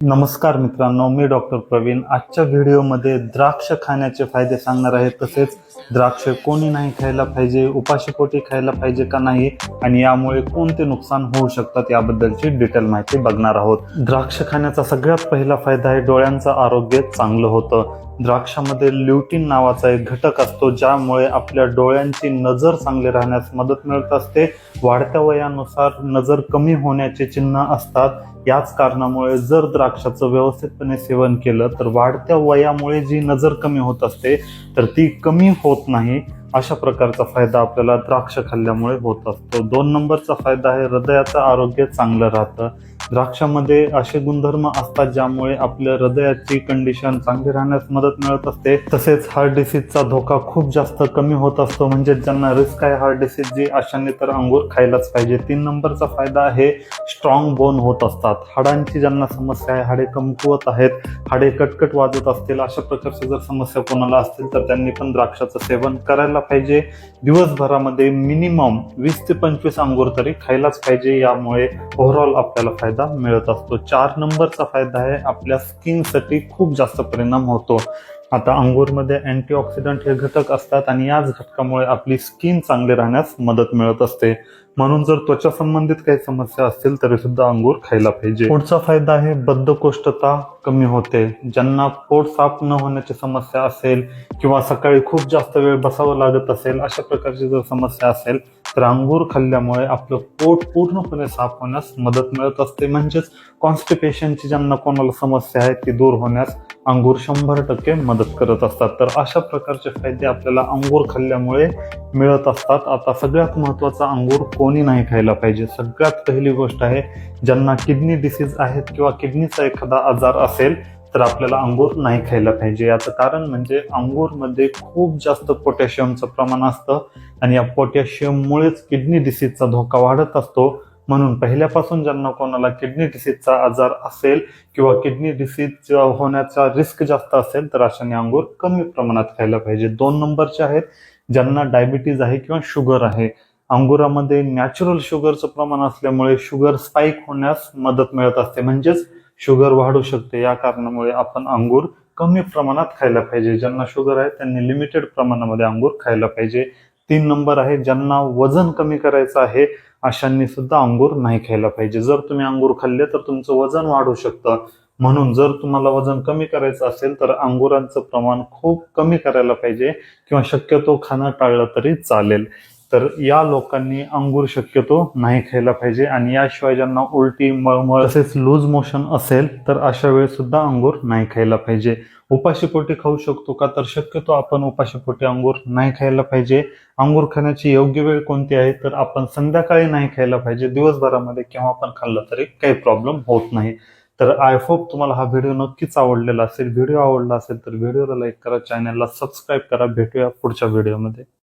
नमस्कार मित्रांनो, मी डॉक्टर प्रवीण. आजच्या व्हिडिओमध्ये द्राक्ष खाण्याचे फायदे सांगणार आहे. तसेच द्राक्ष कोणी नाही खायला पाहिजे, उपाशीपोटी खायला पाहिजे का नाही आणि यामुळे कोणते नुकसान होऊ शकतात याबद्दलची डिटेल माहिती बघणार आहोत. द्राक्ष खाण्याचा सगळ्यात पहिला फायदा आहे डोळ्यांचं आरोग्य चांगलं होतं. द्राक्षामध्ये ल्युटिन नावाचा एक घटक असतो ज्यामुळे आपल्या डोळ्यांची नजर चांगली राहण्यास मदत मिळत असते. वाढत्या वयानुसार नजर कमी होण्याचे चिन्ह असतात. याच कारणामुळे जर द्राक्षाचं व्यवस्थितपणे सेवन केलं तर वाढत्या वयामुळे जी नजर कमी होत असते तर ती कमी होत नाही. अशा प्रकारचा फायदा आपल्याला द्राक्ष खाल्ल्यामुळे होत असतो. 2 नंबरचा फायदा आहे हृदयाचं आरोग्य चांगलं राहतं. द्राक्षामध्ये असे गुणधर्म असतात ज्यामुळे आपल्या हृदयाची कंडिशन चांगली राहण्यास मदत मिळत असते. तसेच हार्ट डिसीजचा धोका खूप जास्त कमी होत असतो. म्हणजे ज्यांना रिस्क आहे हार्ट डिसीजची अशांनी तर अंगूर खायलाच पाहिजे. 3 नंबरचा फायदा आहे स्ट्रॉंग बोन होत असतात. हाडांची ज्यांना समस्या आहे, हाडे कमकुवत आहेत, हाडे कटकट वाजत असतील, अशा प्रकारची जर समस्या कोणाला असतील तर त्यांनी पण द्राक्षाचं सेवन करायला पाहिजे. दिवसभरामध्ये मिनिमम 20 ते 25 अंगूर तरी खायलाच पाहिजे. यामुळे ओव्हरऑल आपल्याला फायदा मिळत असतो. 4 नंबरचा फायदा आहे आपल्या स्किनसाठी खूप जास्त परिणाम होतो. आता अंगूरमध्ये अँटीऑक्सिडंट हे घटक असतात आणि याच घटकामुळे आपली स्किन चांगली राहण्यास मदत मिळत असते. म्हणून जर त्वचा संबंधित काही समस्या असतील तरी सुद्धा अंगूर खायला पाहिजे. पुढचा फायदा आहे बद्धकोष्ठता कमी होते. ज्यांना पोट साफ न होण्याची समस्या असेल किंवा सकाळी खूप जास्त वेळ बसावं लागत असेल, अशा प्रकारची जर समस्या असेल तर अंगूर खाल्ल्यामुळे आपलं पोट पूर्णपणे साफ होण्यास मदत मिळत असते. म्हणजेच कॉन्स्टिपेशनची ज्यांना कोणाला समस्या आहे ती दूर होण्यास अंगूर 100% मदत करत असतात. तर अशा प्रकारचे फायदे आपल्याला अंगूर खाल्ल्यामुळे मिळत असतात. आता सगळ्यात महत्त्वाचा, अंगूर कोणी नाही खायला पाहिजे. सगळ्यात पहिली गोष्ट आहे ज्यांना किडनी डिसीज आहेत किंवा किडनीचा एखादा आजार असेल तर आपल्याला अंगूर नाही खायला पाहिजे. याचं कारण म्हणजे अंगूरमध्ये खूप जास्त पोटॅशियमचं प्रमाण असतं आणि या पोटॅशियममुळेच किडनी डिसीजचा धोका वाढत असतो. म्हणून पहिल्यापासून ज्यांना कोणाला किडनी डिसीजचा आजार असेल किंवा किडनी डिसीज होण्याचा रिस्क जास्त असेल तर अशाने अंगूर कमी प्रमाणात खायला पाहिजे. 2 नंबरचे आहेत ज्यांना डायबिटीज आहे किंवा शुगर आहे. अंगुरामध्ये नॅचरल शुगरचं प्रमाण असल्यामुळे शुगर स्पाइक होण्यास मदत मिळत असते. म्हणजेच शुगर वाढू शकते. या कारणामुळे आपण अंगूर कमी प्रमाणात खायला पाहिजे. ज्यांना शुगर आहे त्यांनी लिमिटेड प्रमाणामध्ये अंगूर खायला पाहिजे. 3 नंबर आहे ज्यांना वजन कमी करायचं आहे अशांनी सुद्धा अंगूर नाही खायला पाहिजे. जर तुम्ही अंगूर खाल्ले तर तुमचं वजन वाढू शकतं. म्हणून जर तुम्हाला वजन कमी करायचं असेल तर अंगुरांचं प्रमाण खूप कमी करायला पाहिजे किंवा शक्यतो खाणं टाळलं तरी चालेल. तर या लोकांनी अंगूर शक्यतो नाही खायला पाहिजे. आणि याशिवाय ज्यांना उलटी, मळमळ तसेच लूज मोशन असेल तर अशा वेळेस सुद्धा अंगूर नाही खायला पाहिजे. उपाशीपोटी खाऊ शकतो का, तर शक्यतो आपण उपाशीपोटी अंगूर नाही खायला पाहिजे. अंगूर खाण्याची योग्य वेळ कोणती आहे, तर आपण संध्याकाळी नाही खायला पाहिजे. दिवसभरामध्ये केव्हा आपण खाल्लं तरी काही प्रॉब्लेम होत नाही. तर आय होप तुम्हाला हा व्हिडिओ नक्कीच आवडलेला असेल. व्हिडिओ आवडला असेल तर व्हिडिओला लाईक करा, चॅनलला सबस्क्राईब करा. भेटूया पुढच्या व्हिडिओमध्ये.